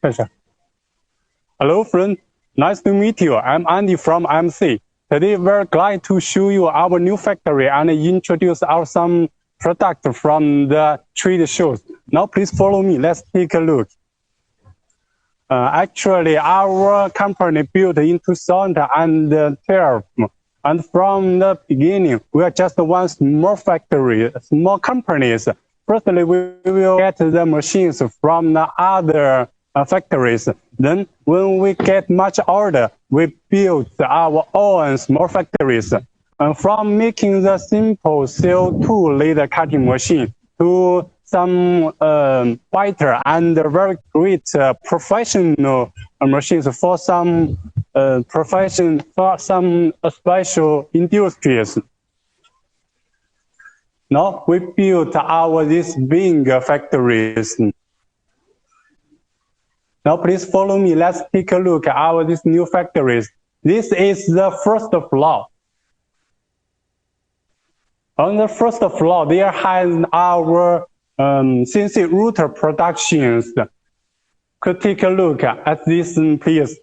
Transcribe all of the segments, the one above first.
Pleasure. Hello, friend. Nice to meet you. I'm Andy from MC. Today, we're glad to show you our new factory and introduce our some product from the trade shows. Now, please follow me. Let's take a look. Actually, our company built in 2012. And from the beginning, we are just one small factory, small companies. Firstly, we will get the machines from the other factories. Then, when we get much order, we build our own small factories. From making the simple CO2 laser cutting machine to some better and very great professional machines for some special industries. Now we built these big factories. Now please follow me. Let's take a look at these new factories. This is the first floor. On the first floor, there has our CNC router productions. Could take a look at this, please.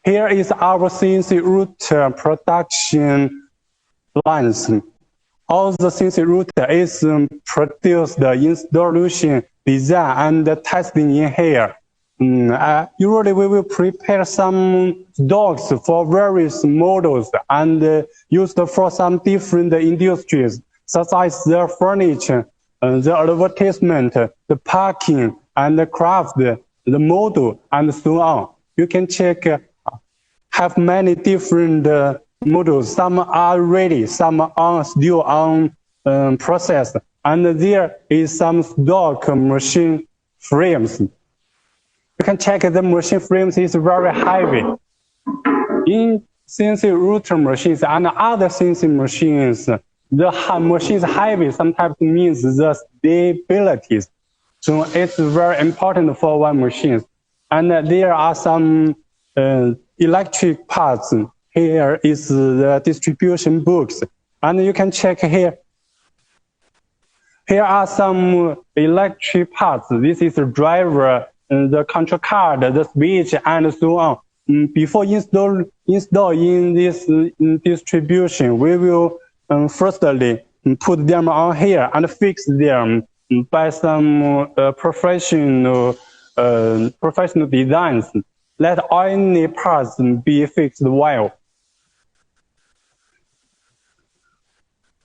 Here is our CNC router production lines. All the CNC router is produced installation, design, and testing in here. Usually we will prepare some dogs for various models and used for some different industries, such as the furniture, the advertisement, the parking, and the craft, the model, and so on. You can check, have many different models. Some are ready, some are still on process, and there is some stock machine frames. You can check the machine frames is very heavy. In CNC router machines and other CNC machines, the machine is heavy sometimes means the stability. So it's very important for one machine. And there are some electric parts. Here is the distribution books. And you can check here. Here are some electric parts. This is the driver, the control card, the switch, and so on. Before installing this distribution, we will firstly put them on here and fix them by some professional designs. Let any parts be fixed well.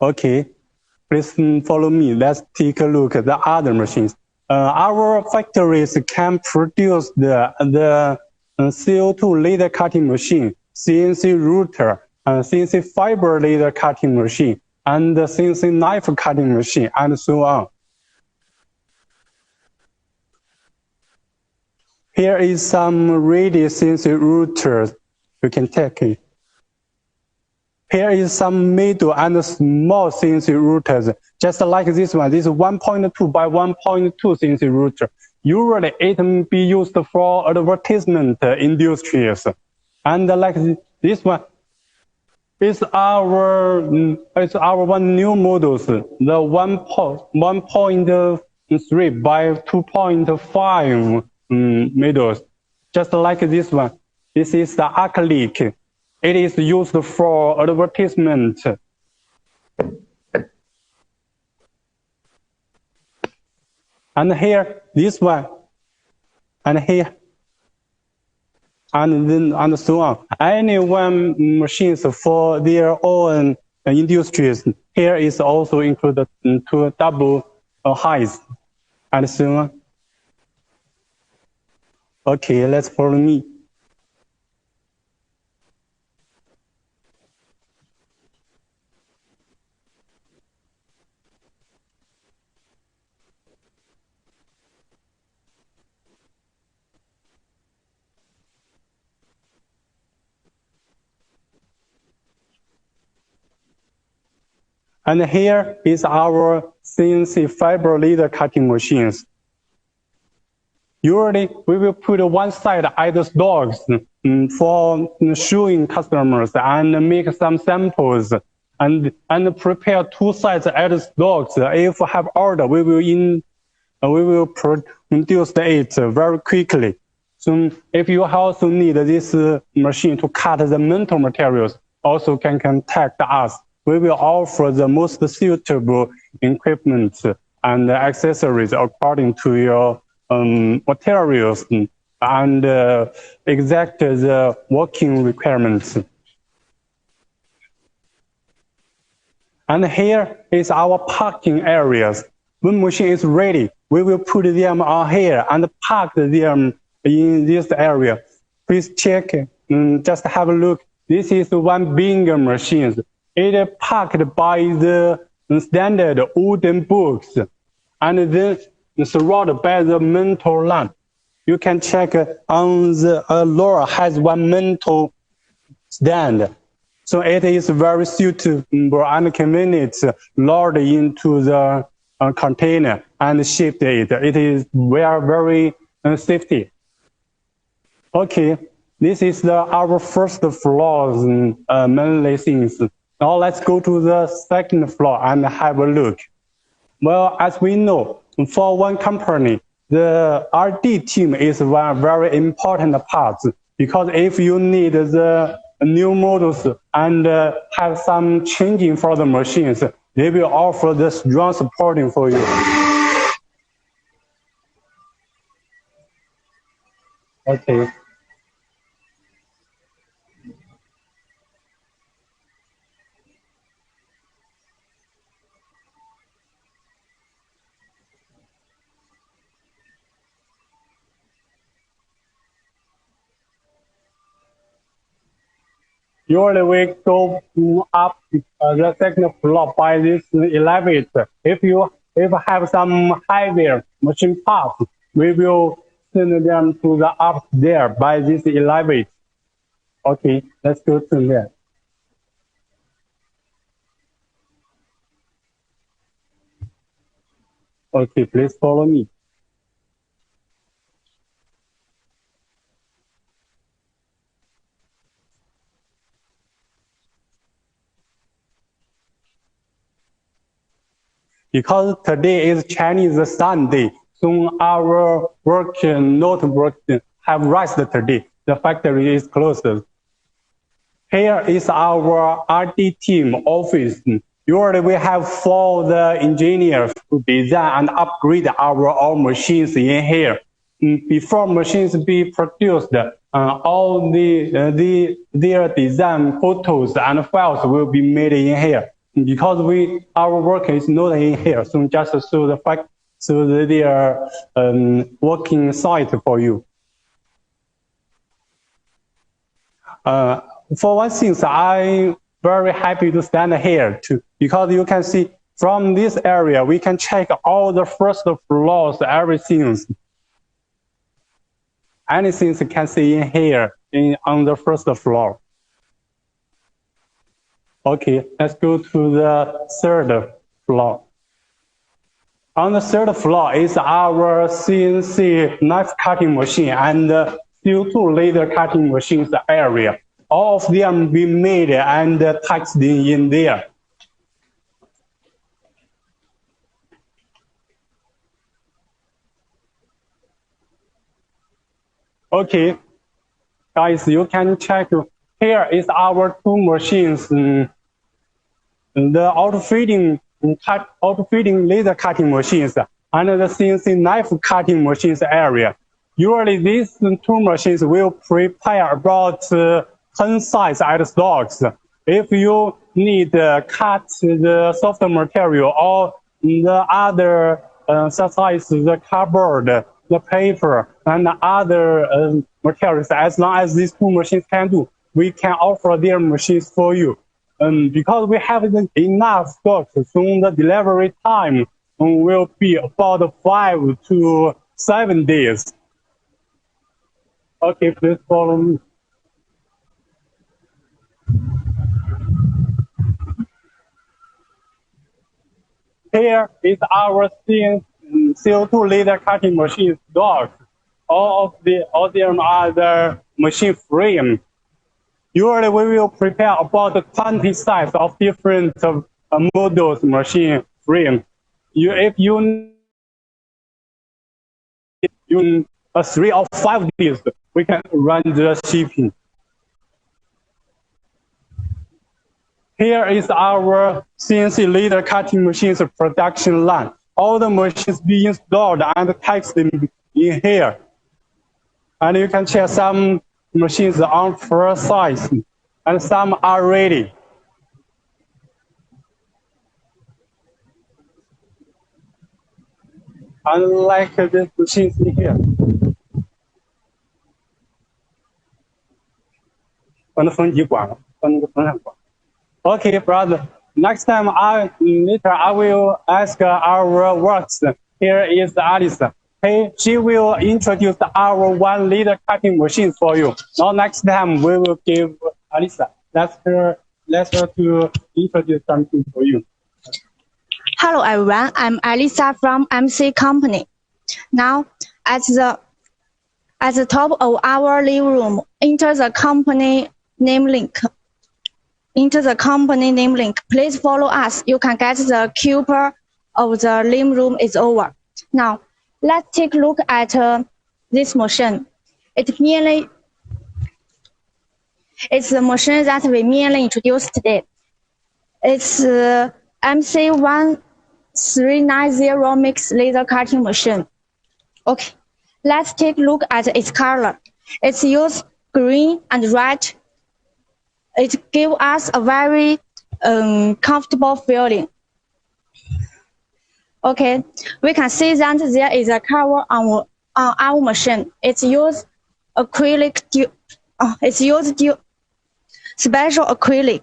Okay, please follow me. Let's take a look at the other machines. Our factories can produce the CO2 laser cutting machine, CNC router, CNC fiber laser cutting machine, and the CNC knife cutting machine, and so on. Here is some ready CNC routers. You can take it. Here is some middle and small CNC routers, just like this one. This is 1.2 by 1.2 CNC router. Usually it may be used for advertisement industries. And like this one, it's our one new models, the 1.3 by 2.5 models, just like this one. This is the acrylic. It is used for advertisement. And here, this one, and here, and then and so on. Any one machines for their own industries. Here is also included to double heights, and so on. Okay, let's follow me. And here is our CNC fiber laser cutting machines. Usually, we will put one side at the stocks for showing customers and make some samples and prepare two sides at the stocks. If we have order, we will we will produce it very quickly. So if you also need this machine to cut the metal materials, also can contact us. We will offer the most suitable equipment and accessories according to your materials and exact the working requirements. And here is our parking areas. When machine is ready, we will put them on here and park them in this area. Please check, just have a look. This is one bigger machine. It is parked by the standard wooden box and then surrounded by the metal lamp. You can check on the lower has one metal stand. So it is very suitable and convenient load into the container and shipped it. It is very safety. Okay, this is our first floor's mainly things. Now let's go to the second floor and have a look. Well, as we know, for one company, the R&D team is one very important part, because if you need the new models and have some changing for the machines, they will offer the strong supporting for you. Okay. Usually we go up the second floor by this elevator. If you have some heavier machine parts, we will send them to the up there by this elevator. Okay, let's go to there. Okay, please follow me. Because today is Chinese Sunday, so our work not working have rest today. The factory is closed. Here is our R&D team office. Usually we have for the engineers to design and upgrade our own machines in here. Before machines be produced, all their design photos and files will be made in here. Because our work is not in here, so just show the fact, so their working site for you. For one thing, I'm very happy to stand here too, because you can see from this area, we can check all the first floors, everything. Anything you can see in here on the first floor. Okay, let's go to the third floor. On the third floor is our CNC knife cutting machine and CO2 laser cutting machines area. All of them we made and packed in there. Okay, guys, you can check. Here is our two machines. The auto-feeding laser cutting machines and the CNC knife cutting machines area. Usually these two machines will prepare about 10 size at stocks. If you need to cut the soft material or the other such as the cardboard, the paper, and other materials, as long as these two machines can do, we can offer their machines for you. Because we have enough stock, so the delivery time will be about 5 to 7 days. Okay, please follow me. Here is our CO2 laser cutting machine stock. All of them are the machine frame. Usually we will prepare about 20 size of different models machine frame. If you in 3 or 5 days, we can run the shipping. Here is our CNC laser cutting machines production line. All the machines being installed and tested in here. And you can check some machines on first size, and some are ready. Unlike the machines in here. Okay, brother. Next time, later I will ask our works. Here is Alisa. Hey, she will introduce our 1 laser cutting machine for you. Now next time we will give Alisa. Let her to introduce something for you. Hello everyone, I'm Alisa from MC Company. Now, at the top of our living room, enter the company name link. Please follow us. You can get the keeper of the living room is over. Now, let's take a look at this machine. It's the machine that we merely introduced today. It's MC1390 mix laser cutting machine. Okay, let's take a look at its color. It's used green and red. It gives us a very comfortable feeling. Okay, we can see that there is a cover on our machine. It's used acrylic. Special acrylic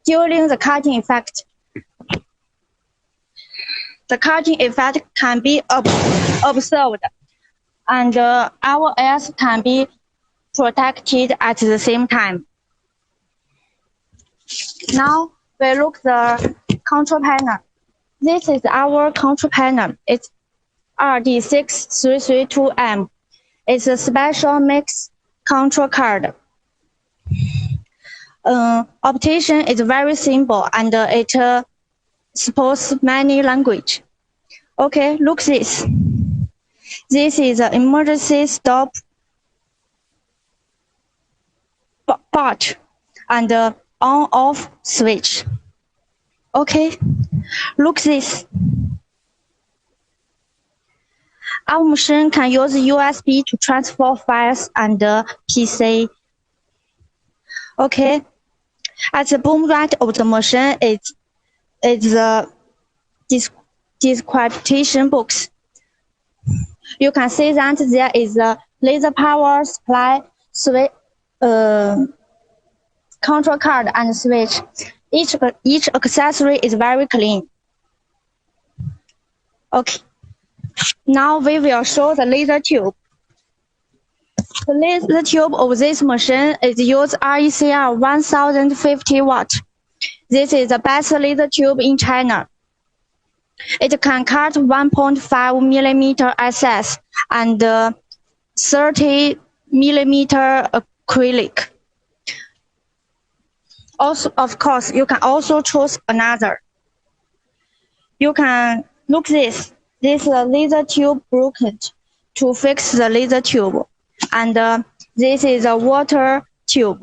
during the cutting effect. The cutting effect can be observed, and our ears can be protected at the same time. Now we look the control panel. This is our control panel. It's RD6332M. It's a special mix control card. Operation is very simple and it supports many languages. Okay, look this. This is an emergency stop button and on-off switch. Okay, look this. Our machine can use USB to transfer files and PC. Okay, at the bottom right of the machine is the description box. You can see that there is a laser power supply, switch, control card, and switch. Each accessory is very clean. Okay, now we will show the laser tube. The laser tube of this machine is used RECR 1050 watt. This is the best laser tube in China. It can cut 1.5 millimeter SS and 30 millimeter acrylic. Also, of course, you can also choose another. You can look this. This is a laser tube broken to fix the laser tube, and this is a water tube.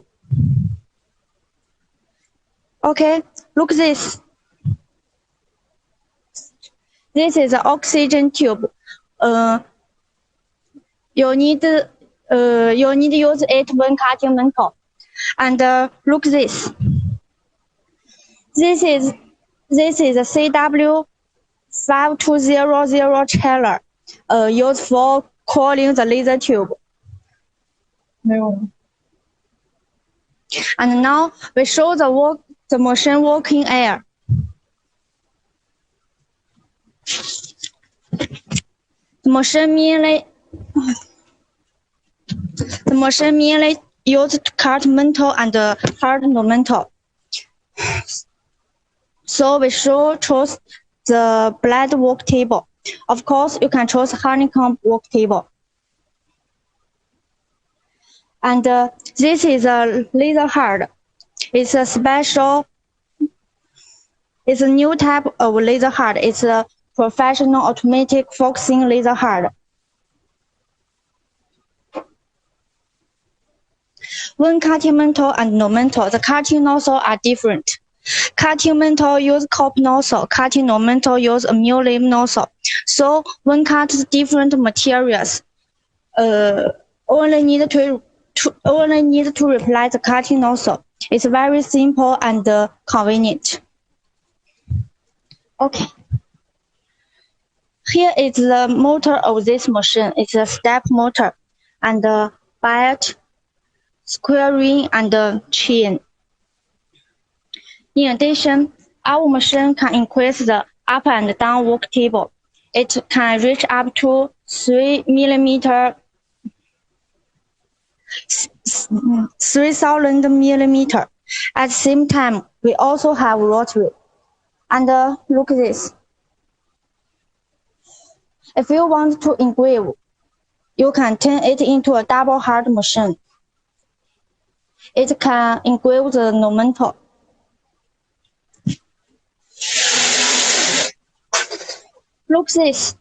Okay, look this. This is an oxygen tube. You need to use it when cutting metal. And look this. This is a CW5200 chiller used for cooling the laser tube. And now we show the machine working air. The machine merely used to cut metal and hard metal. So we should choose the blade work table. Of course, you can choose honeycomb work table. And this is a laser head. It's a new type of laser head. It's a professional automatic focusing laser head. When cutting mantle and no mantle, the cutting nozzle are different. Cutting mantle use cork nozzle, cutting no mantle use a muley nozzle. So when cut different materials, only need to replace the cutting nozzle. It's very simple and convenient. Okay. Here is the motor of this machine. It's a step motor and belt, square ring, and chain. In addition, our machine can increase the up and down work table. It can reach up to 3 millimeter, 3,000 millimeter. At the same time, we also have rotary. And look at this. If you want to engrave, you can turn it into a double hard machine. It can engrave the no mantle. Look this.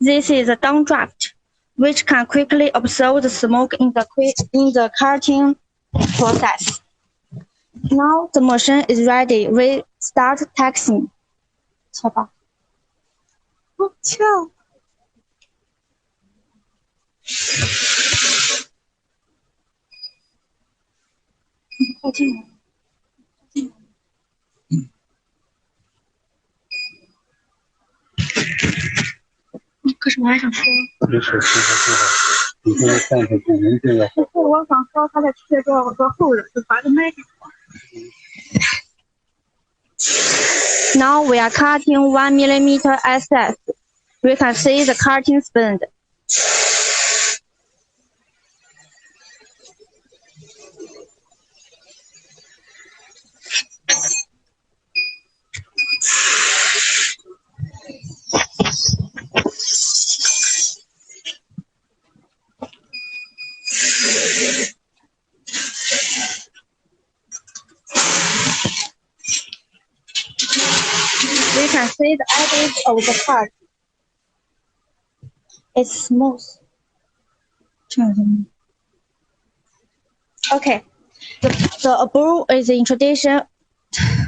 This is a downdraft, which can quickly absorb the smoke in the cutting process. Now the machine is ready. We start taxing. 敲吧。哦，敲。靠近我。可是我还想说。没事，你可以站着讲人这个。不是，我想说他在切多少个后人，就把这麦给我。Now we are cutting 1 millimeter SF. We can see the cutting speed. We can see the edges of the part. It's smooth. Okay, the above is the introduction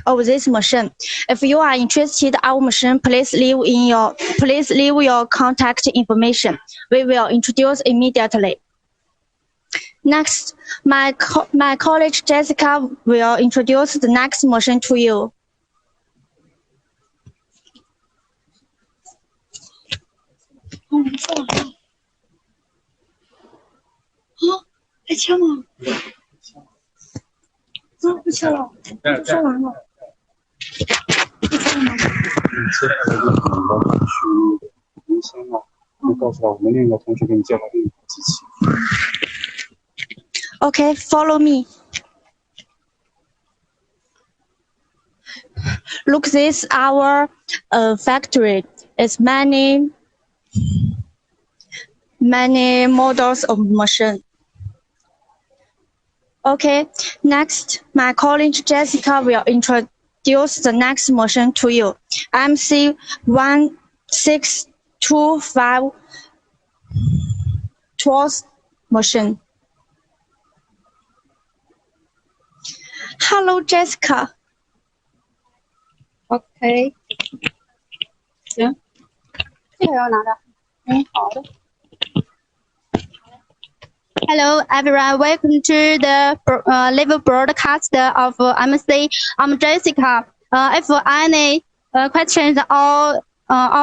of this machine. If you are interested in our machine, please leave your contact information. We will introduce immediately. Next, my colleague Jessica will introduce the next machine to you. 还切吗？不切了，说完了。不切了吗？你告诉我们另一个同学给你介绍另一台机器。Okay, follow me. Look, this our factory. It's many models of machine. Okay, next, my colleague Jessica will introduce the next machine to you. MC1625 Trolls machine. Hello, Jessica. OK， 行，这个要拿着。好的。Hello, everyone. Welcome to the live broadcast of MC. I'm Jessica. If any questions or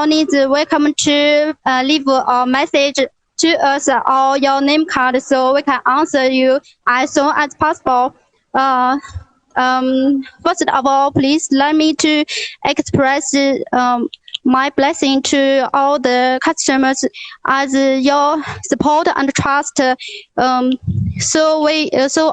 needs, welcome to leave a message to us or your name card so we can answer you as soon as possible. First of all, please let me to express my blessing to all the customers as your support and trust. So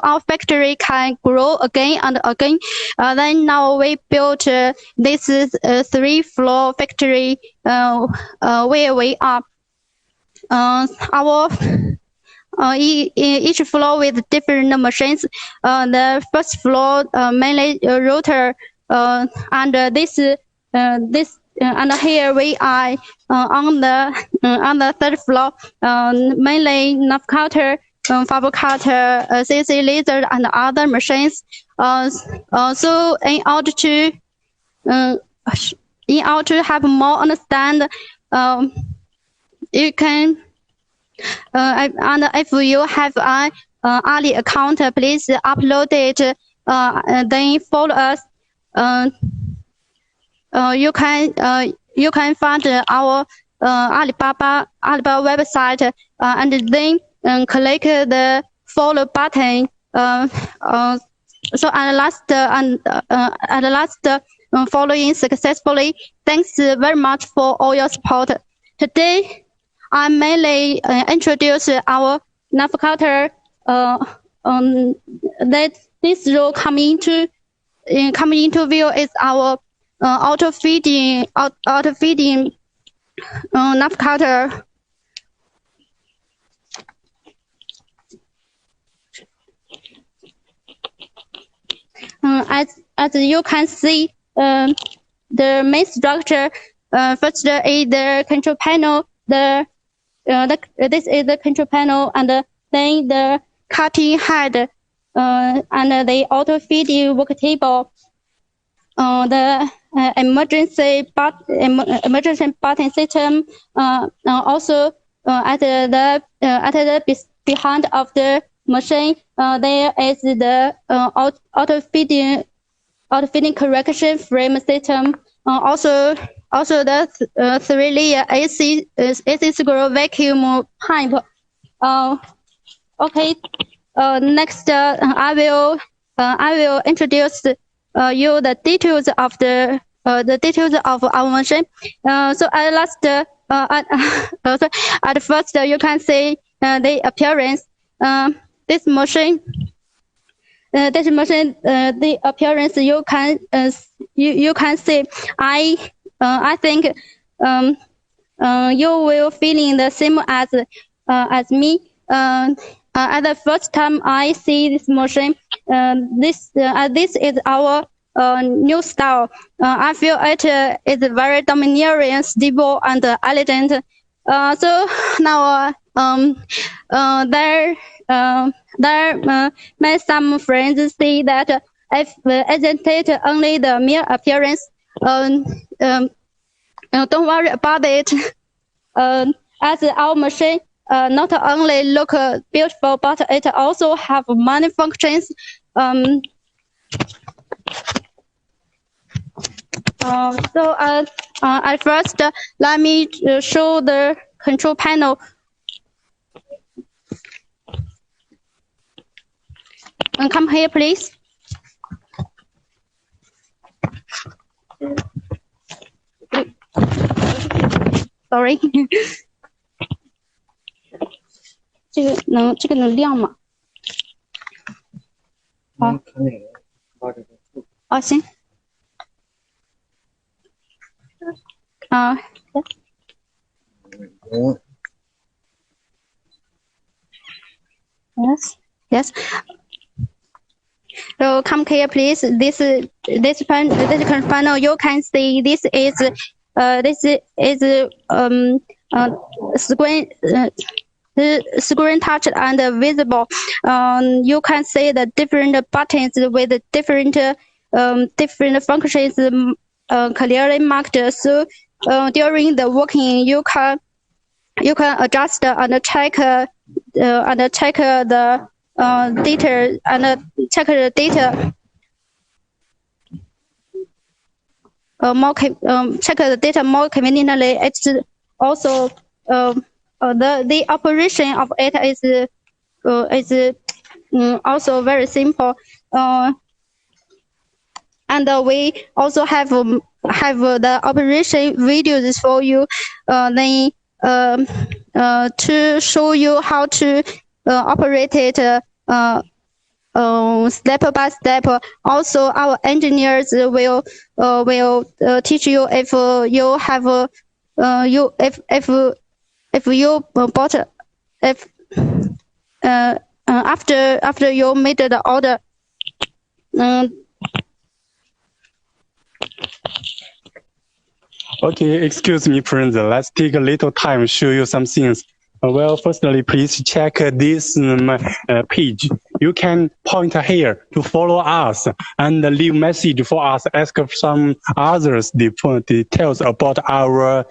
our factory can grow again and again. Then now we built this 3-floor factory where we are. Each floor with different machines. The first floor mainly rotor, and and here we are on the third floor, mainly nav cutter, fiber cutter, CNC laser, and other machines. So in order to have more understand, you can and if you have an Ali account, please upload it. Then follow us. You can find our Alibaba website and then click the follow button. So at last following successfully. Thanks very much for all your support. Today, I mainly introduce our navigator. That this role coming into view is our auto feeding navigator. As you can see, the main structure. First is the control panel. This is the control panel, and then the cutting head, and the auto feeding work table. The emergency button system. Also at the behind of the machine, there is the auto feeding correction frame system. Also the 3-layer AC screw vacuum pipe. Okay. Next, I will introduce you the details of our machine. So at first you can see the appearance. This machine, the appearance you can see. I think you will feeling the same as me. At the first time I see this machine, this is our new style. I feel it is very domineering, stable, and elegant. So now may some friends say that if isn't it only the mere appearance, don't worry about it. As our machine not only look beautiful, but it also have many functions. At first, let me show the control panel. Come here, please. Sorry. 这个能亮吗？好。哦，行。Yes. So come here, please. This panel you can see. This is screen touch and visible. You can see the different buttons with different functions clearly marked. So during the working, you can adjust and check the data and check the data. Check the data more conveniently. It's also the operation of it is also very simple. And we also have the operation videos for you. Then to show you how to operate it step by step. Also, our engineers will teach you if you have if you bought after you made the order. Okay, excuse me, friends. Let's take a little time to show you some things. Well, firstly, please check this page. You can point here to follow us and leave message for us. Ask some others the details about our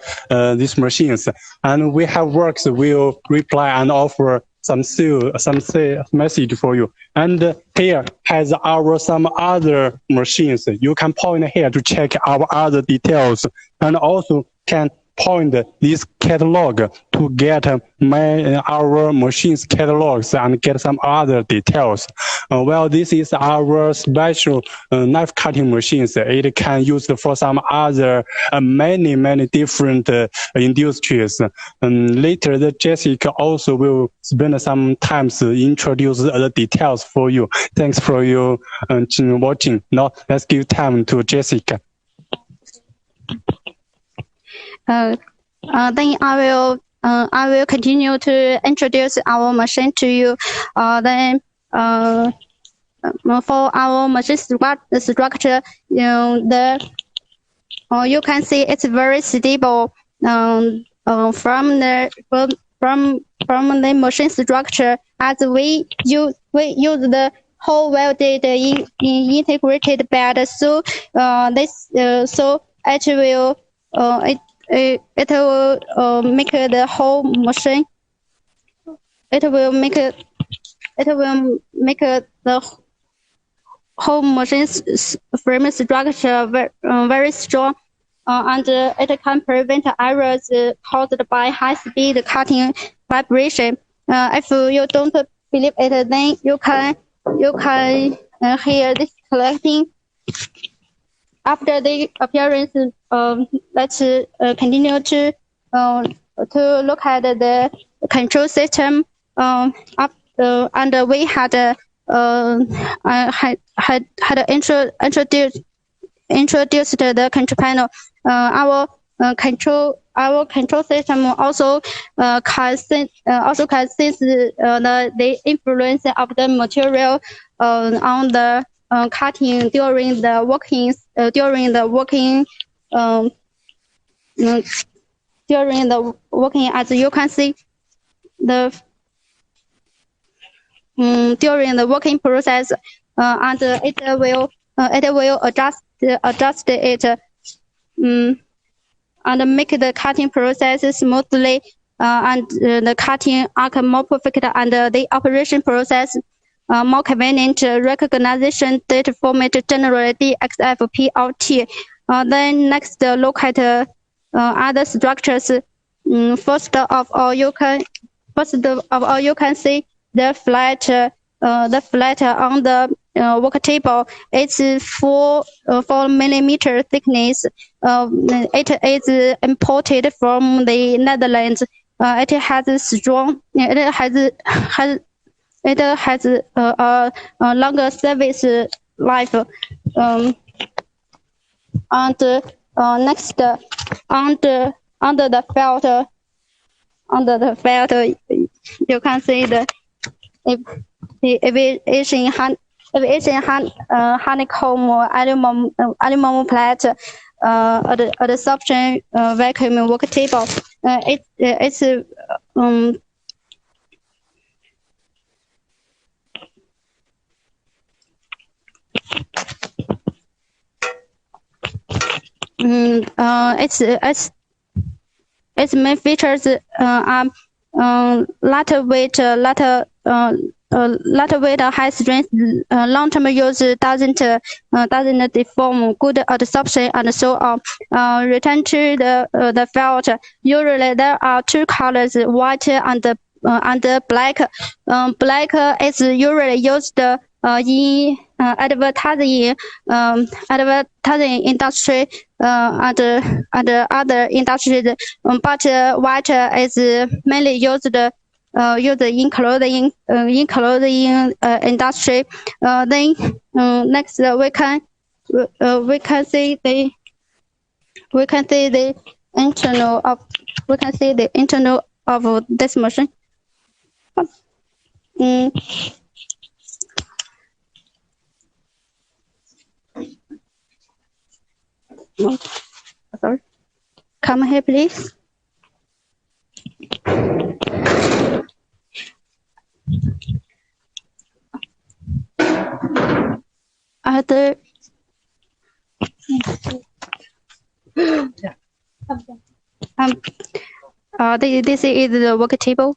these machines, and we have works. Will reply and offer some message for you. And here has our some other machines. You can point here to check our other details, and also can point this catalog to get our machines catalogs and get some other details. Well, this is our special knife cutting machines. It can use for some other many different industries. Later, Jessica also will spend some time to introduce the details for you. Thanks for you watching. Now let's give time to Jessica. Then I will continue to introduce our machine to you. Then for our machine structure, you can see it's very stable. From the machine structure, as we use the whole welded integrated bed, so it will make the whole machine. It will make the whole machine's frame structure very strong, and it can prevent errors caused by high-speed cutting vibration. If you don't believe it, then you can hear this clicking. After the appearance, let's continue to look at the control system. And we had introduced the control panel. Our control system also can sense the influence of the material on the cutting during the working. As you can see, during the working process, and it will adjust it and make the cutting process smoothly, and the cutting arc more perfect, and the operation process more convenient. Recognition data format generally DXFPLT. Then next, look at other structures. First of all, you can see the flat on the work table. It's 4 millimeter thickness. It is imported from the Netherlands. It has strong. It has a longer service life. And next, under the filter, you can see the aviation honeycomb aluminum plate at the suction vacuum work table. It's its main features are lightweight, high strength, long-term use doesn't deform, good absorption, and so on. Return to the felt. Usually there are 2 colors, white and black. Black is usually used in advertising industry and other industries, but white is mainly used in clothing industry. Then next, we can see the internal of this machine. Sorry. Come here, please. other. This is the work table.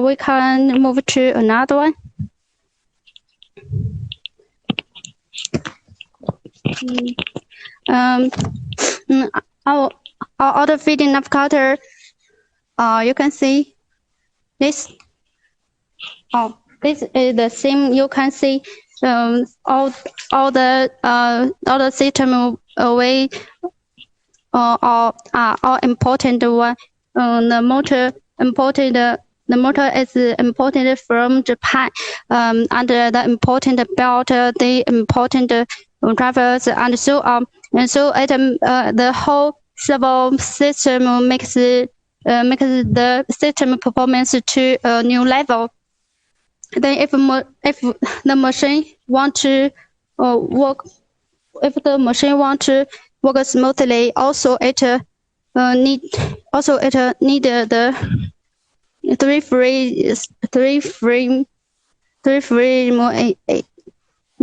We can move to another one. Our auto feeding navigator. You can see this. This is the same. You can see all the system way are all important one. The motor imported. The motor is imported from Japan. Under the important belt, the important drivers, and so on. And so the whole servo system makes the system performance to a new level. Then if the machine want to work smoothly, also it need the three frame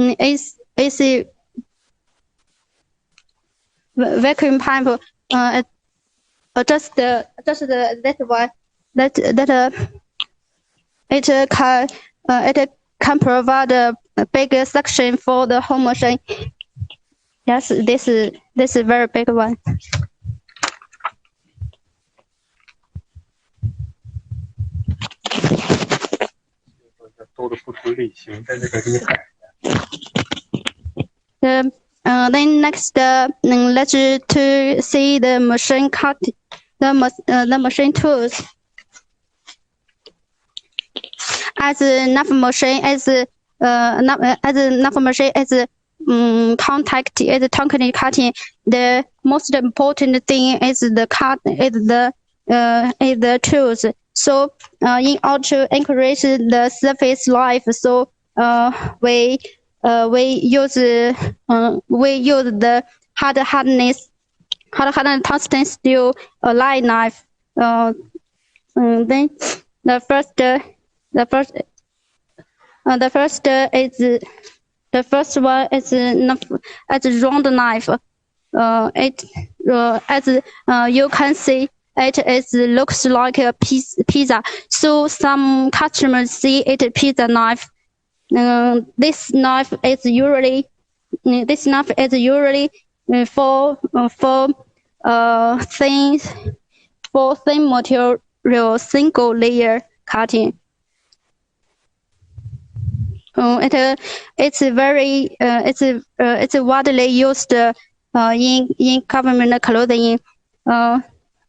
AC vacuum pipe. Just that one that it can provide a bigger section for the whole machine. Yes, this is a very big one. Then next, let's to see the machine cut, the machine tools. As a nav machine, contact is concrete cutting. The most important thing is the tools. So in order to increase the surface life, so we use the hard hardness tungsten steel line knife. Then the first one is a round knife. As you can see, it looks like a pizza. So some customers see it a pizza knife. This knife is usually for thin material single layer cutting. It's widely used in government clothing.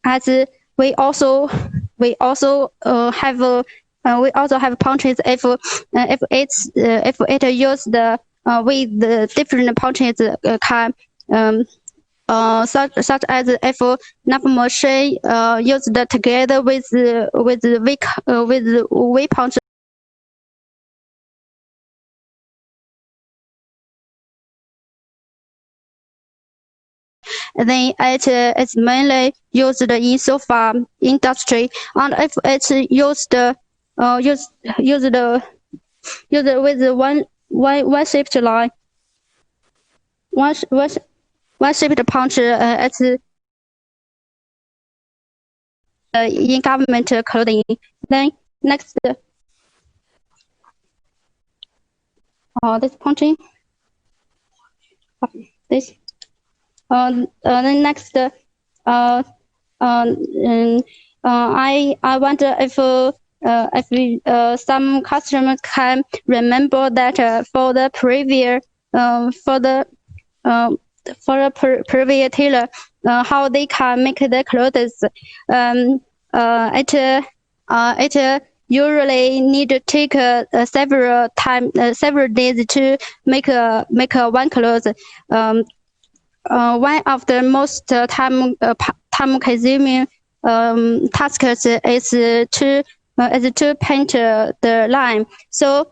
As we also have punches if it used with the different punches can such as if nav machine used together with V punch. Then it's mainly used in sofa industry, and if it's used with one shaped line, one shaped punch, it's in government clothing. Then next, this punching, this. Then next, I wonder if some customers can remember that for the previous tailor, how they can make the clothes. It usually need to take several days to make one clothes. One of the most time consuming tasks is to paint the line. So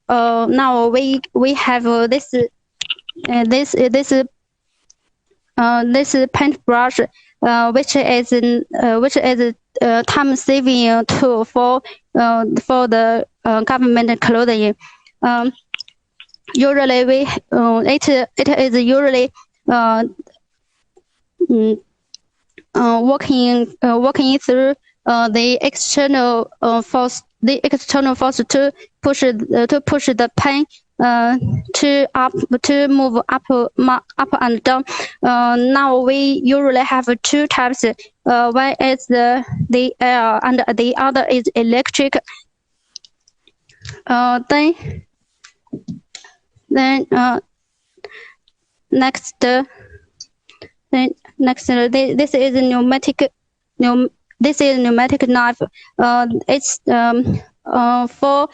now we have this this paintbrush, which is time-saving tool for the government clothing. Usually, it is usually working through the external force. The external force to push the pen to move up and down. Now we usually have two types. One is the air and the other is electric. Next, this is pneumatic. This is pneumatic knife. It's for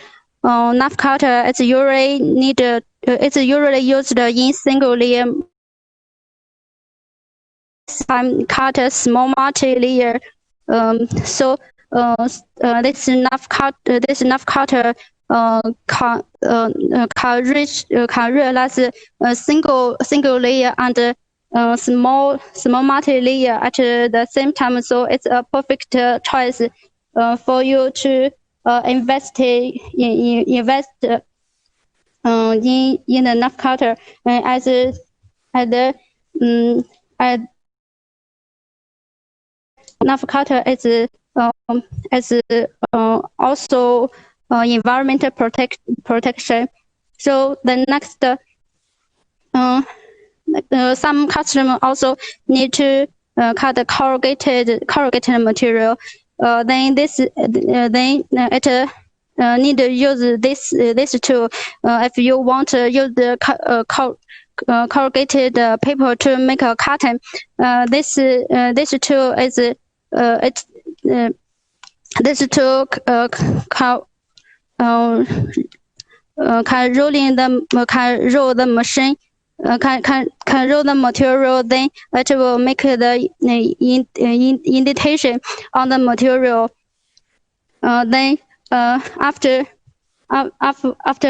knife cutter. It's usually used in single layer. Time cut small multi-layer. So this knife cutter can realize a single layer and small multi-layer at the same time. So it's a perfect choice for you to invest in the knife cutter as knife cutter is also environmental protection. So the next, some customers also need to cut the corrugated material. Then it need to use this tool if you want to use the corrugated paper to make a curtain. This tool is this tool can roll the machine. Can roll the material, then it will make the indentation on the material. Then after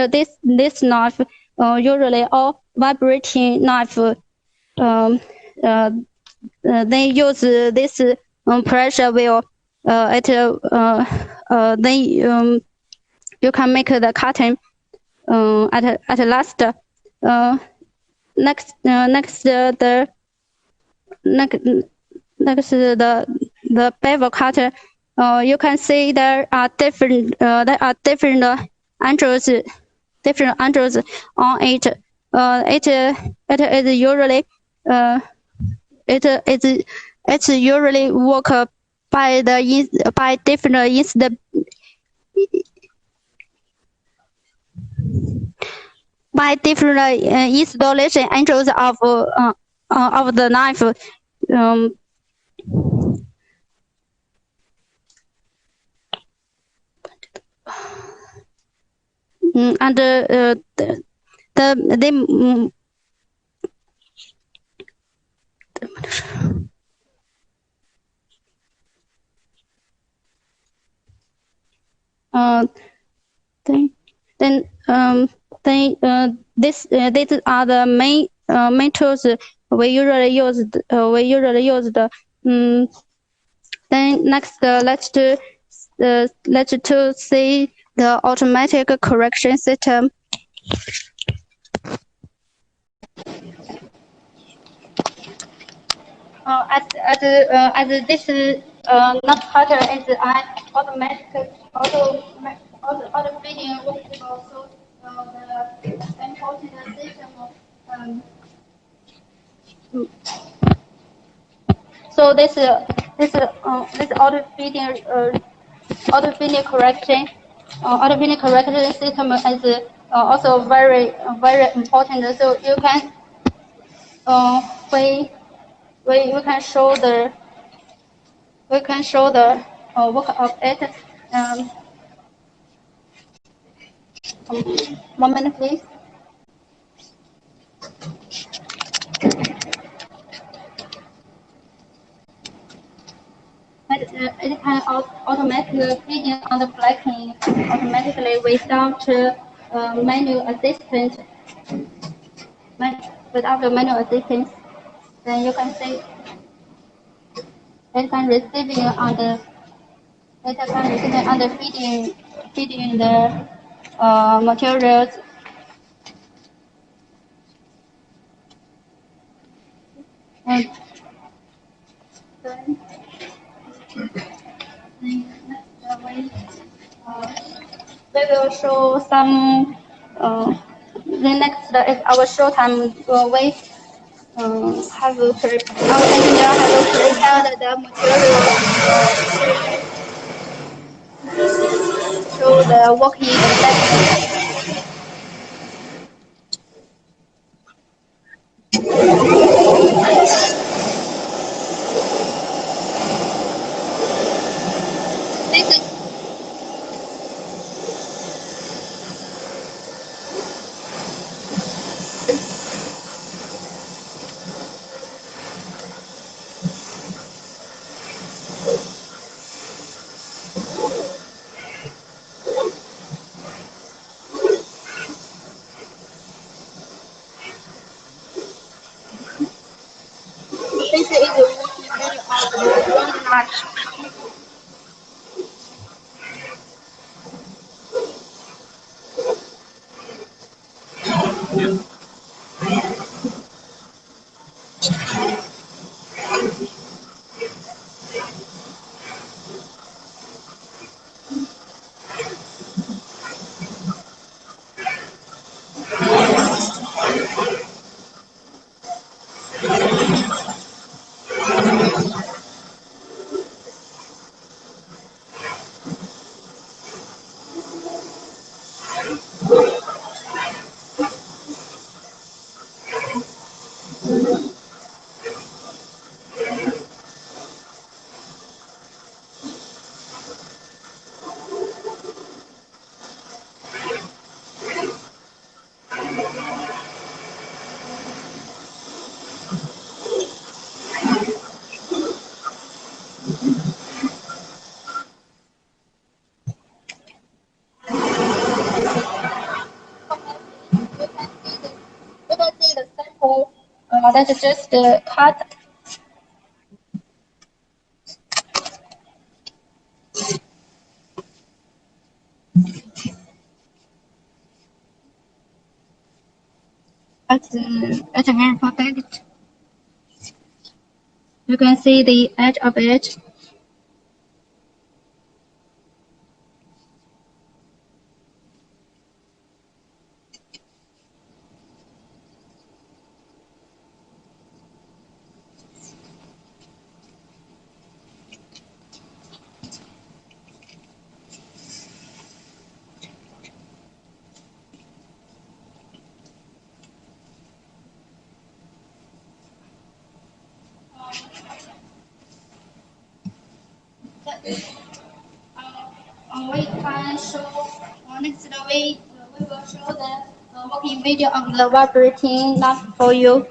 this knife, usually all vibrating knife, they use this pressure wheel. Then you can make the cutting at last. Next, the bevel cutter. You can see there are different angles on it. It is usually it's usually work by different installation angles of the knife. And these are the main tools we usually use. Then next, let's see the automatic correction system. As this knife cutter is an automatic auto feeding vegetable, so the important system. So this auto feeding correction system is also very important. So you can we can show the work of it. 1 minute, please. It can automatically feeding on the flexing automatically without manual assistance. Without the manual assistance. Then you can see it can receiving under feeding the materials. And then next way, we will show some. The next is our show time way. Have our engineer have prepared the material to show the working section. This is the working video of the ground match. You can see the sample. That's just cut. It's very perfect. You can see the edge of it. We can show next we will show the working video of the vibrating lamp for you.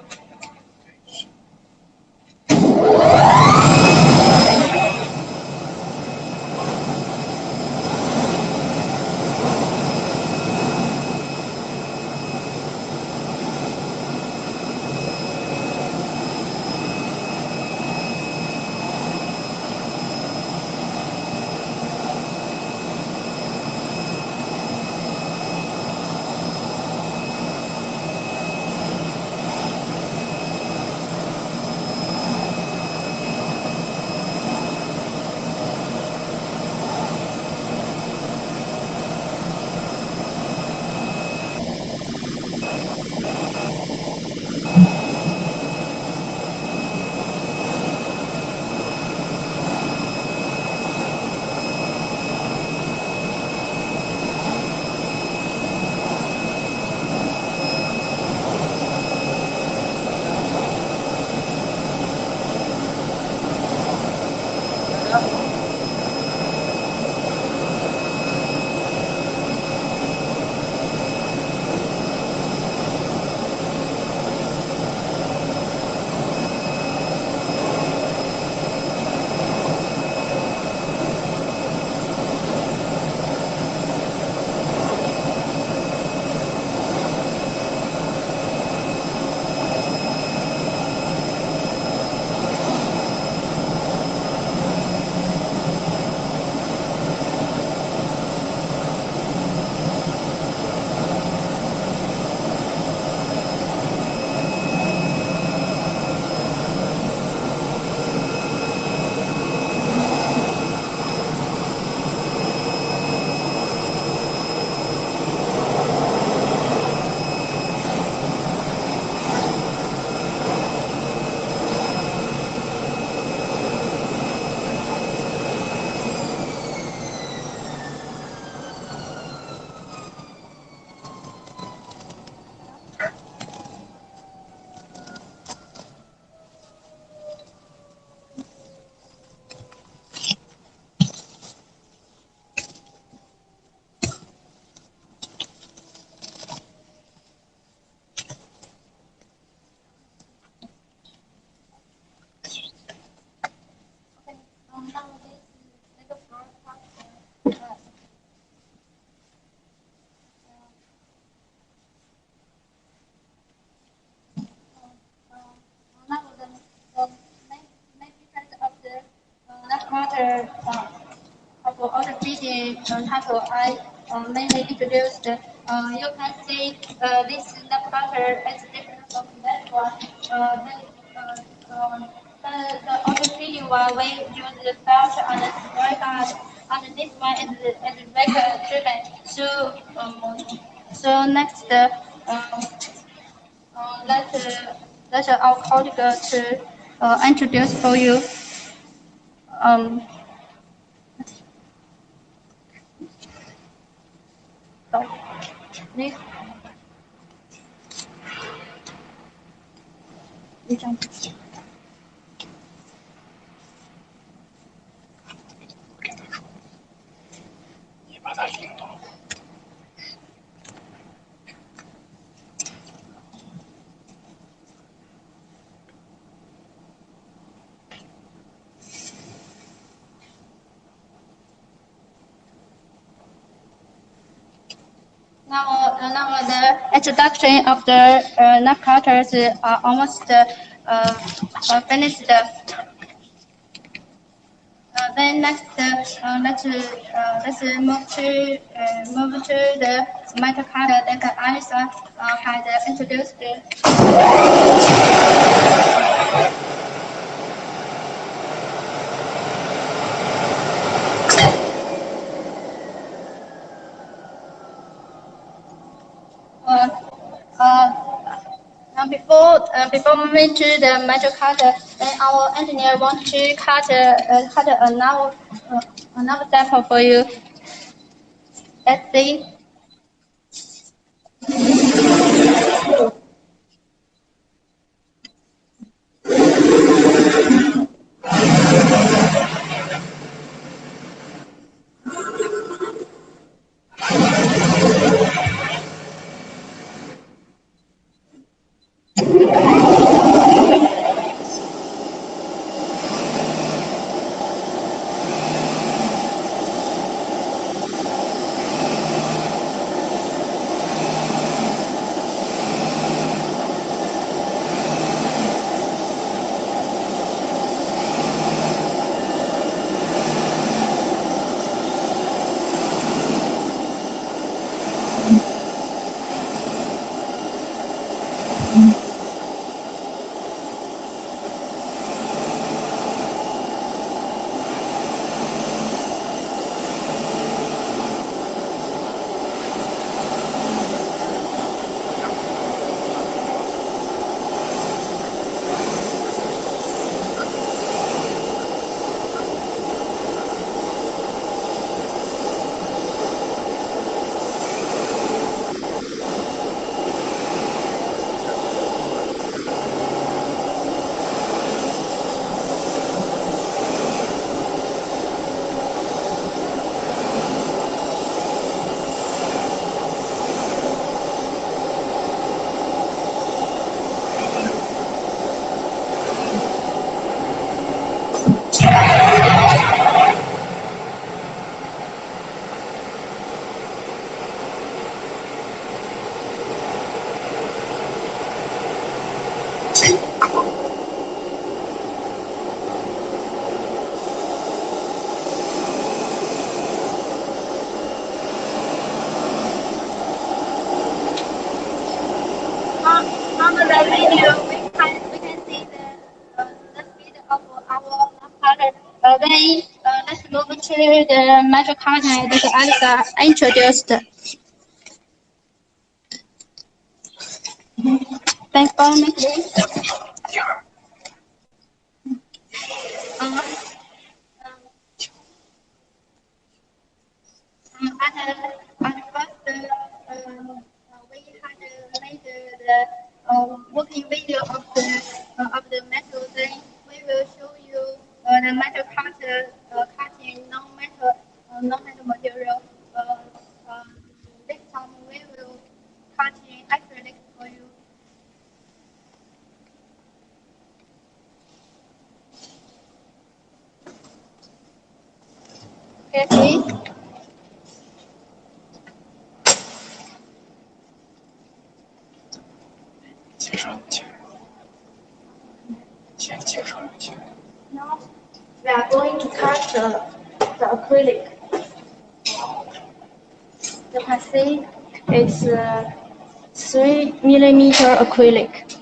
title I mainly introduced, you can see this nutcracker is different from that one. The orthopedic one we use the felt and the spray guard, and this one is record driven. So next, let our colleague to introduce for you. Next. 一张纸。你把它领到。Now the introduction of the nutcrackers are almost finished. Then next, let's move to the metal cutter that Alisa had introduced. Before moving to the metal cutter, then our engineer wants to cut another sample for you. Let's see. On the video, we can see the speed of our cutter. Then let's move to the metal cutter that Alisa introduced. Thanks for me, please. At first, we had made the working video of the metal. Then we will show you the metal cutter cutting non-metal material. This time we will cutting acrylic for you. Okay, please. Now we are going to cut the acrylic. You can see it's 3mm acrylic.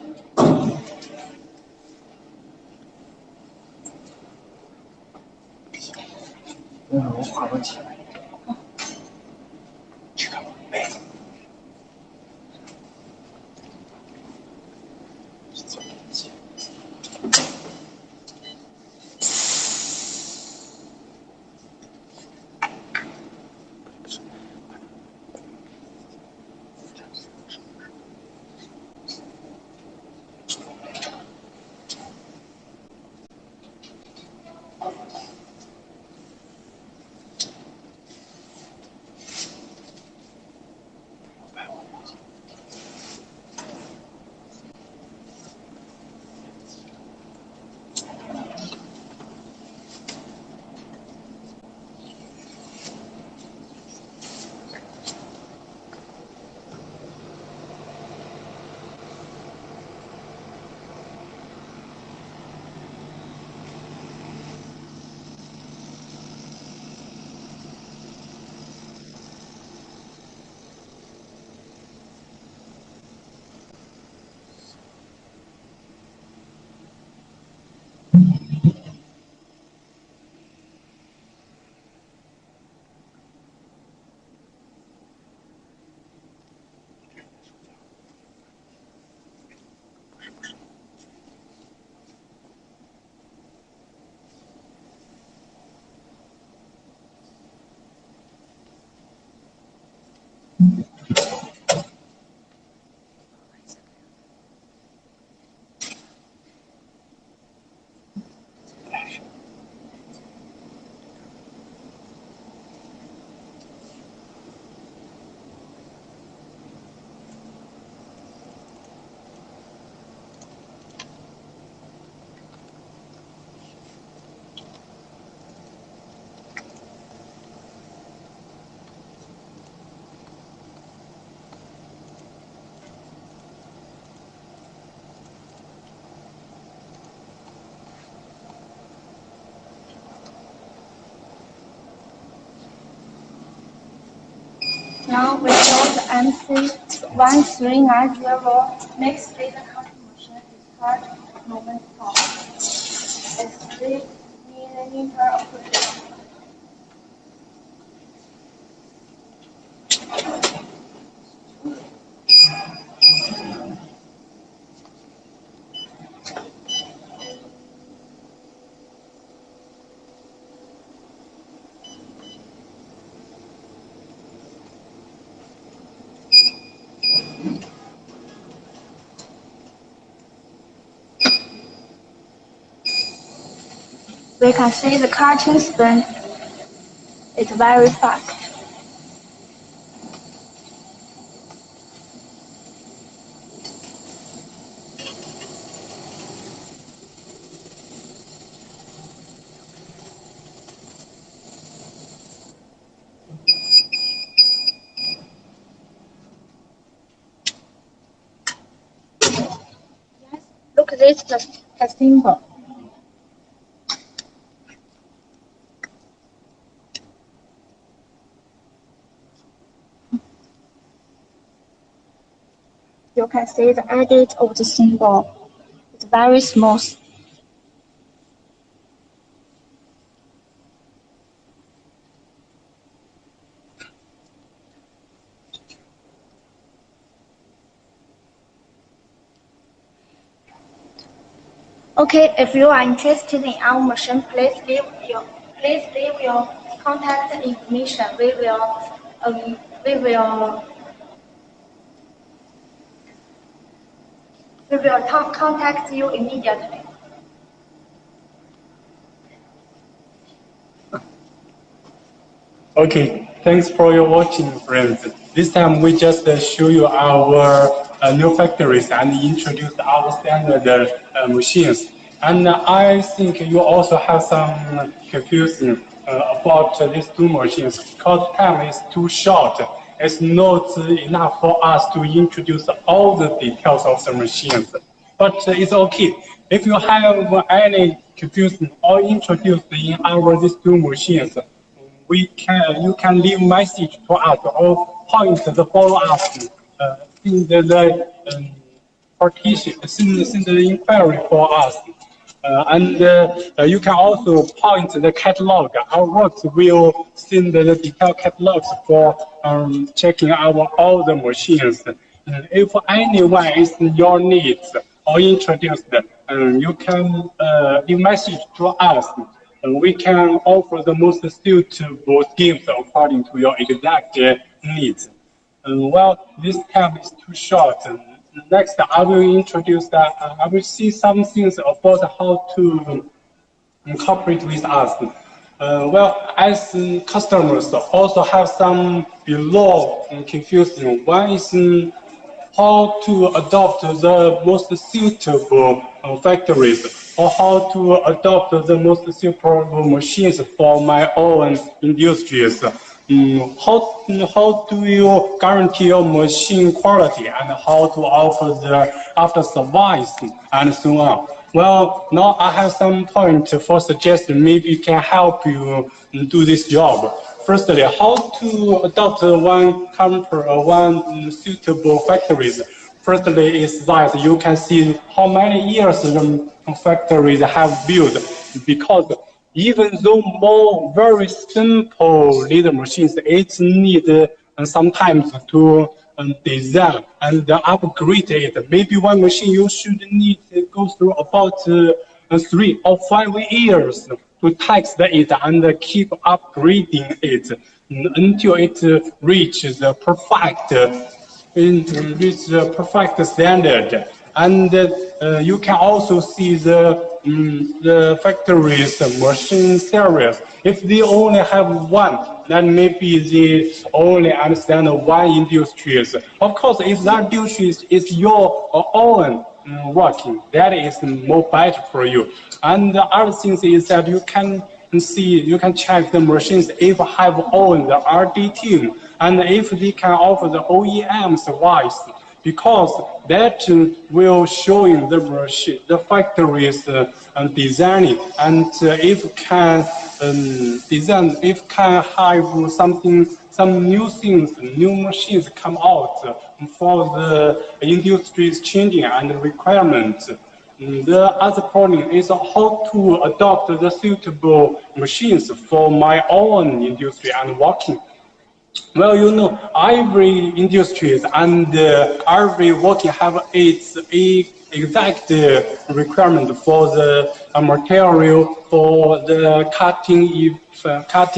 Now we show the MC1390 mixed laser cutting machine discard movement form. It's 3mm acrylic. We can see the cutting speed is very fast. Yes, look at this, the symbol. You can see the edit of the symbol. It's very smooth. Okay, if you are interested in our machine, please leave your contact information. We will contact you immediately. Okay, thanks for your watching, friends. This time we just show you our new factories and introduce our standard machines. And I think you also have some confusion about these two machines because time is too short. It's not enough for us to introduce all the details of the machines. But it's okay. If you have any confusion or introduced in these two machines, you can leave message to us or point the follow us in the partition, send the inquiry for us. You can also point the catalog. Our works will send the detailed catalogs for checking all the machines. If anyone is in your needs or interested, you can leave message to us. We can offer the most suitable gift according to your exact needs. Well, this time is too short. Next, I will introduce that. I will see some things about how to cooperate with us. Well, as customers also have some below confusion. One is how to adopt the most suitable factories, or how to adopt the most suitable machines for my own industries. How do you guarantee your machine quality, and how to offer the after service and so on? Well, now I have some point for suggestion. Maybe it can help you do this job. Firstly, how to adopt one suitable factories. Firstly, is that you can see how many years the factories have built, because even though more very simple little machines, it's need sometimes to design and upgrade it. Maybe one machine you should need to go through about 3 or 5 years to test it and keep upgrading it until it reaches the perfect standard. And you can also see the factories machine series. If they only have one, then maybe they only understand one industry. Of course, if that industry is your own working, that is more better for you. And the other thing is that you can check the machines if have own the RD team, and if they can offer the OEM service, because that will show in the machine, the factories designing, and if can design, if can have some new things, new machines come out for the industry's changing and requirements. The other point is how to adopt the suitable machines for my own industry and working. Well, you know, every industry and every working have its exact requirement for the material, for the cutting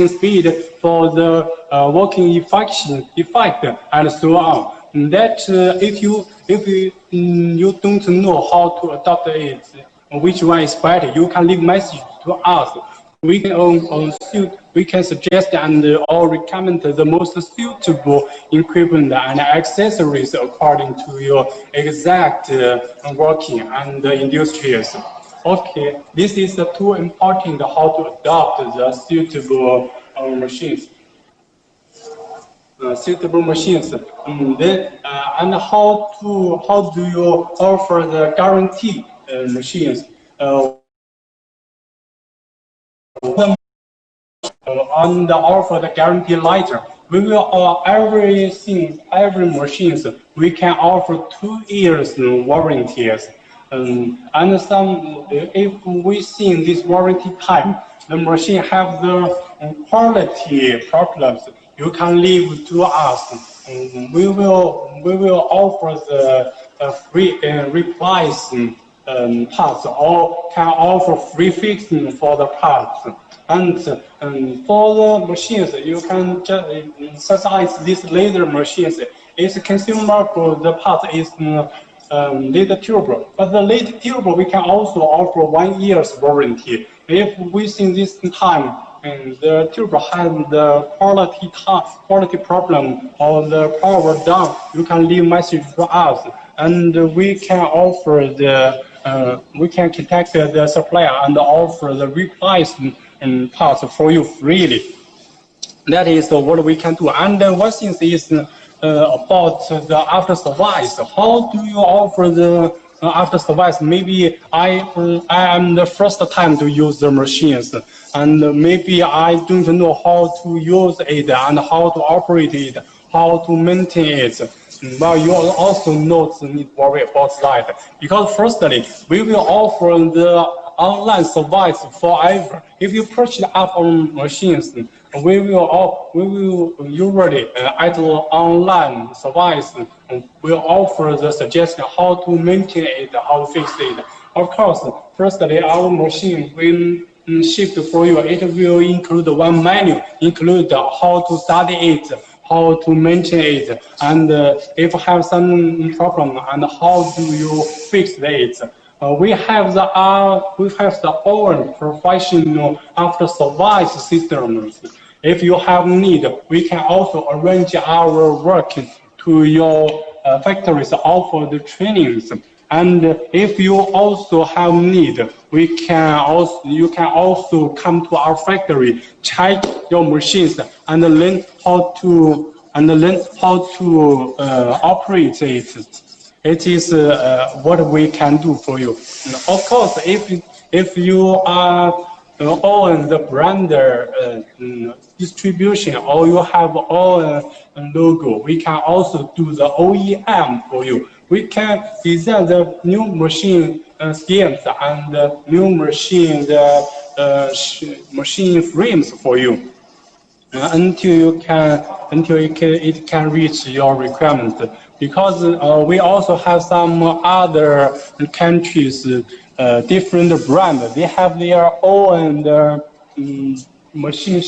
speed, for the working effect, and so on. That if you don't know how to adopt it, which one is better, you can leave message to us. We can suggest and or recommend the most suitable equipment and accessories according to your exact working and industries. Okay, this is too important how to adopt the suitable machines. And how do you offer the guarantee machines? And offer the guarantee letter. We will every machines we can offer 2 years warranties. And some if we see this warranty time, the machine have the quality problems, you can leave to us. We will offer the free replacement parts, or can offer free fixing for the parts. And for the machines, you can just such as these laser machines. It's consumer for the part is laser turbo, but the laser turbo we can also offer 1 year's warranty. If within this time and the turbo has the quality problem or the power down, you can leave message to us, and we can offer we can contact the supplier and offer the replacement parts for you freely. That is what we can do. And one thing is about the after service. How do you offer the after service, maybe I am the first time to use the machines, and maybe I don't know how to use it and how to operate it, how to maintain it. Well, you also not need to worry about that, because firstly, we will offer the online service forever. If you purchase our machines, we will usually at the online service will offer the suggestion how to maintain it, how to fix it. Of course, firstly, our machine will shift for you. It will include one menu, include how to study it, how to maintain it, and if you have some problem, and how do you fix it. We have the own professional after service systems. If you have need, we can also arrange our work to your factories, offer the trainings. And if you also have need, you can also come to our factory, check your machines, and learn how to operate it. It is what we can do for you. Of course, if you are own the brand distribution, or you have own logo, we can also do the OEM for you. We can design the new machine schemes and new machine machine frames for you. Until it can reach your requirements, because we also have some other countries different brands. They have their own machine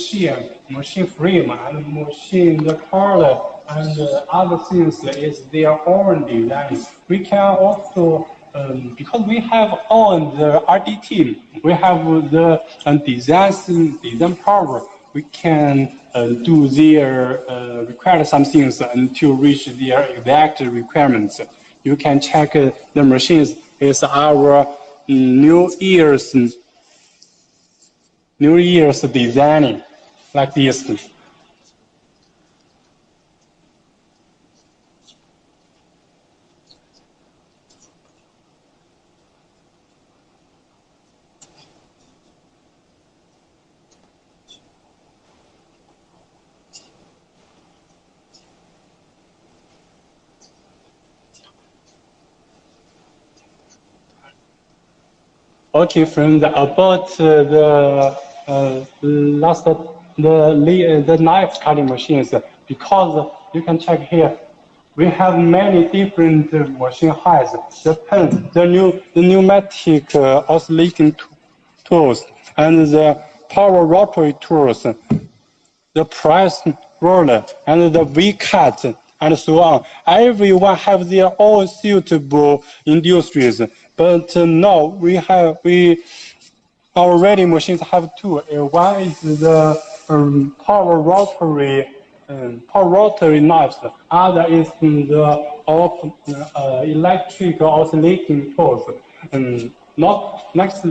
frame, and machine color, and other things is their own design. We can also because we have on the RD team, we have the design power. We can do their require some things until reach their exact requirements. You can check the machines is our New Year's designing like this. Okay, friends, about the knife cutting machines, because you can check here, we have many different machine heights. The pen, the pneumatic oscillating tools, and the power rotary tools, the press roller, and the V-cut, and so on. Everyone have their own suitable industries, but now our ready machines have two. One is the power rotary knives. Other is the electric oscillating tools. Next,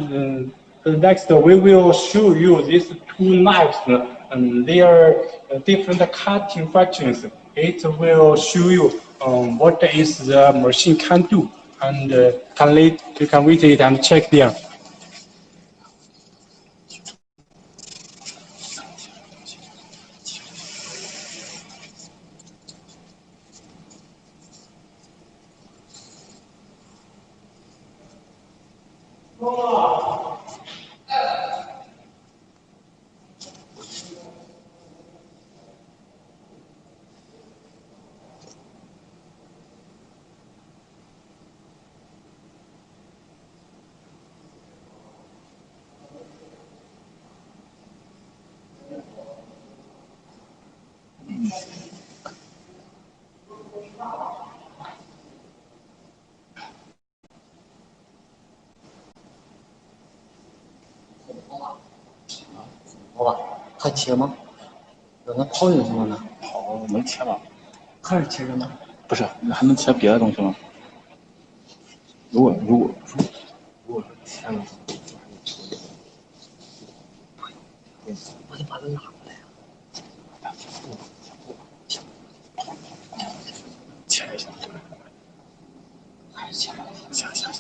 we will show you these two knives. Their different cutting functions. It will show you what is the machine can do, and you can read it and check there.好吧，还切吗？让它跑进去吗？跑能切吗？还是切着呢？不是，还能切别的东西吗？如果说切了，我得把它拿过来呀。切一下，还是切了？行。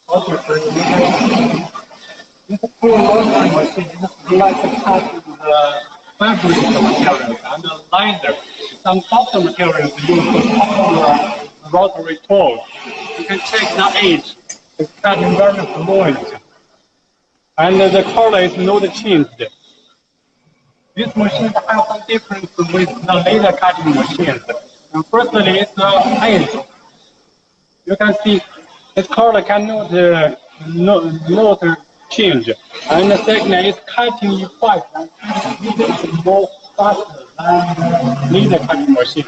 Okay, so this full laundry machine is like a cut the fabric materials and the liner. Some softer materials use the rotary tool. You can check the edge. It's cutting very fluid. And the color is not changed. This machine has some difference with the laser cutting machines. And firstly, it's the edge. You can see its color cannot not change. And the second is cutting effect and cutting speed is more faster than laser cutting machine.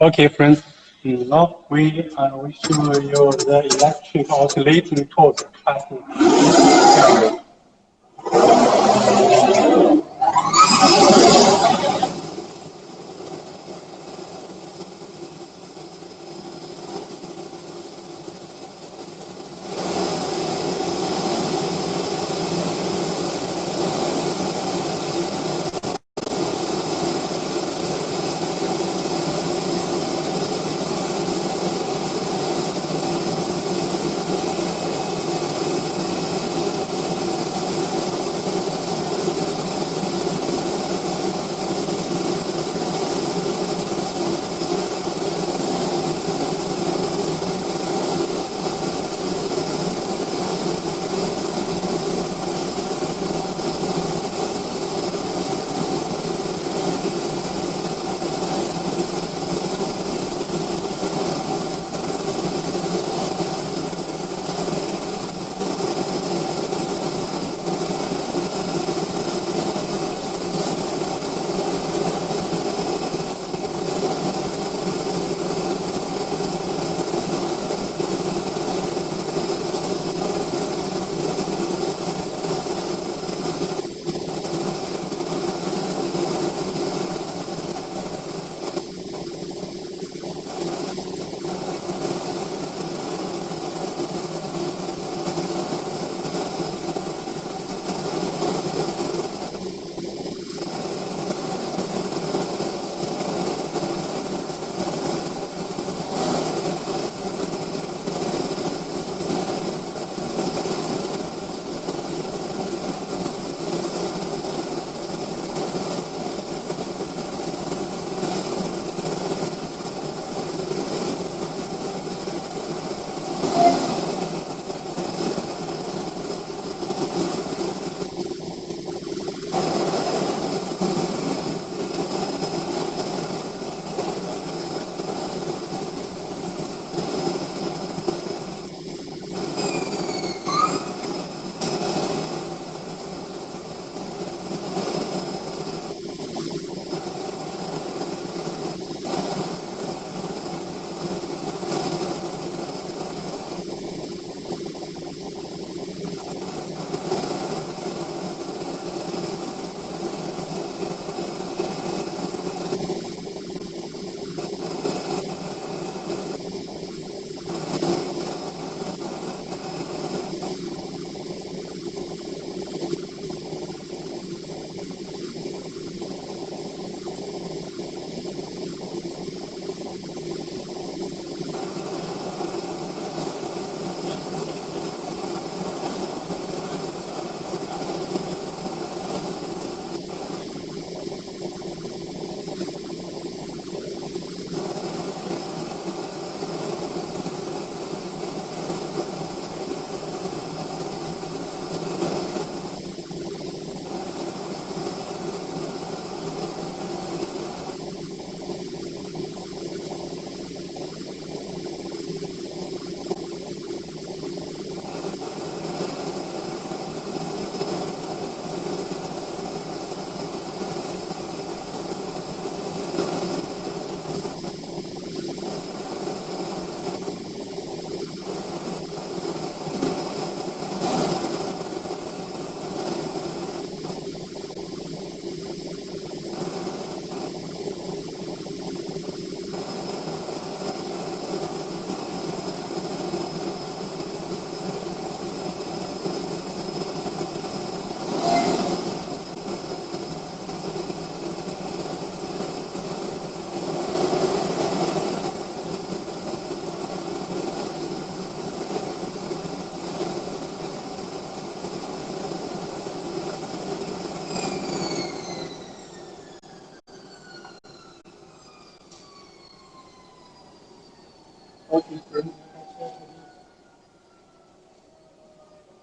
Okay, friends. Now we show you the electric oscillating tools cutting.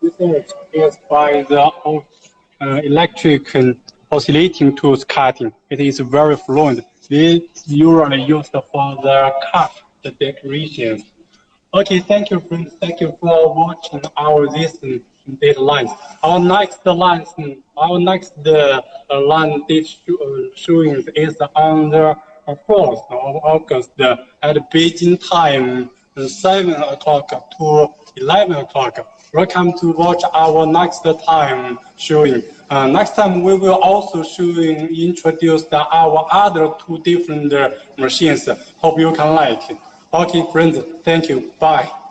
This image is by the electric oscillating tools cutting. It is very fluent. It's usually used for the cut the decorations. Okay, thank you, friends. Thank you for watching our this data lines. Our next line data showing is on the 4th of August at Beijing time 7 o'clock to 11 o'clock. Welcome to watch our next time showing. Next time we will also introduce our other 2 different machines. Hope you can like it. Okay, friends, thank you. Bye.